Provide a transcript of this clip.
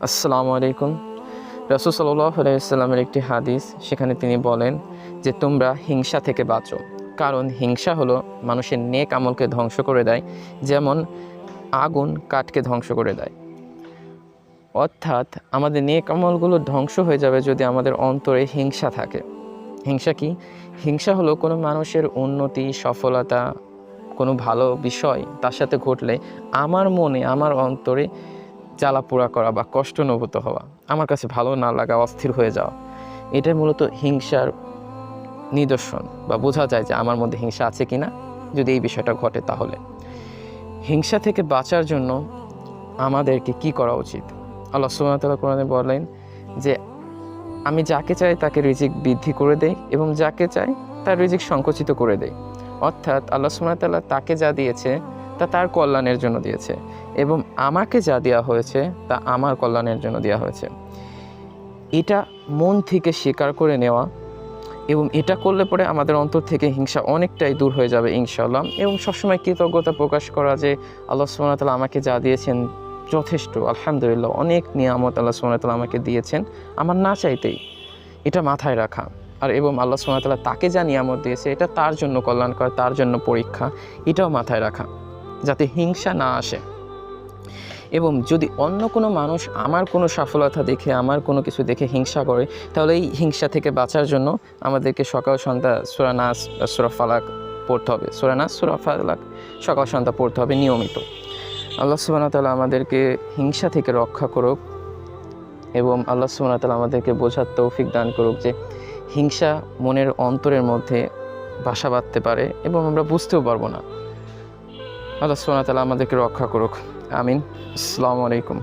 আসসালামু আলাইকুম। রাসূল সাল্লাল্লাহু আলাইহি ওয়াসাল্লামের একটি হাদিস, সেখানে তিনি বলেন যে তোমরা হিংসা থেকে বাঁচো, কারণ হিংসা হলো মানুষের নেক আমলকে ধ্বংস করে দেয়, যেমন আগুন কাঠকে ধ্বংস করে দেয়। অর্থাৎ আমাদের নেক আমলগুলো ধ্বংস হয়ে যাবে যদি আমাদের অন্তরে হিংসা থাকে। হিংসা কি? হিংসা হলো কোনো মানুষের উন্নতি, সফলতা, কোনো ভালো বিষয় তার সাথে ঘটলে আমার মনে, আমার অন্তরে জ্বালাপোড়া করা বা কষ্ট অনুভূত হওয়া, আমার কাছে ভালো না লাগা, অস্থির হয়ে যাওয়া, এটাই মূলত হিংসার নিদর্শন, বা বোঝা যায় যে আমার মধ্যে হিংসা আছে কিনা যদি এই বিষয়টা ঘটে। তাহলে হিংসা থেকে বাঁচার জন্য আমাদেরকে কি করা উচিত? আল্লাহ সুবহানাহু ওয়া তাআলা কোরআনে বলেন যে আমি যাকে চাই তাকে রিজিক বৃদ্ধি করে দেই এবং যাকে চাই তার রিজিক সংকুচিত করে দেই। অর্থাৎ আল্লাহ সুবহানাহু ওয়া তাআলা তাকে যা দিয়েছে তা তার কল্যাণের জন্য দিয়েছে, এবং আমাকে যা দেওয়া হয়েছে তা আমার কল্যাণের জন্য দেওয়া হয়েছে। এটা মন থেকে স্বীকার করে নেওয়া, এবং এটা করলে পরে আমাদের অন্তর থেকে হিংসা অনেকটাই দূর হয়ে যাবে ইনশাআল্লাহ। এবং সবসময় কৃতজ্ঞতা প্রকাশ করা যে আল্লাহ সুবহানাহু ওয়া তাআলা আমাকে যা দিয়েছেন যথেষ্ট, আলহামদুলিল্লাহ, অনেক নিয়ামত আল্লাহ সুবহানাহু ওয়া তাআলা আমাকে দিয়েছেন আমার না চাইতেই, এটা মাথায় রাখা। আর এবং আল্লাহ সুবহানাহু ওয়া তাআলা তাকে যা নিয়ামত দিয়েছে এটা তার জন্য কল্যাণকর, তার জন্য পরীক্ষা, এটাও মাথায় রাখা যাতে হিংসা না আসে। এবং যদি অন্য কোনো মানুষ আমার কোনো সফলতা দেখে, আমার কোনো কিছু দেখে হিংসা করে, তাহলে এই হিংসা থেকে বাঁচার জন্য আমাদেরকে সকাল সন্ধ্যা সূরা নাস বা সূরা ফালাক পড়তে হবে। সূরা নাস, সূরা ফালাক সকাল সন্ধ্যা পড়তে হবে নিয়মিত। আল্লাহ সুবহানাহু ওয়া তাআলা আমাদেরকে হিংসা থেকে রক্ষা করুক, এবং আল্লাহ সুবহানাহু ওয়া তাআলা আমাদেরকে বোঝার তৌফিক দান করুক যে হিংসা মনের অন্তরের মধ্যে বাসা বাঁধতে পারে এবং আমরা বুঝতেও পারবো না। আল্লাহ সুবহানাহু ওয়া তাআলা আমাদেরকে রক্ষা করুক। আমিন। আসসালামু আলাইকুম।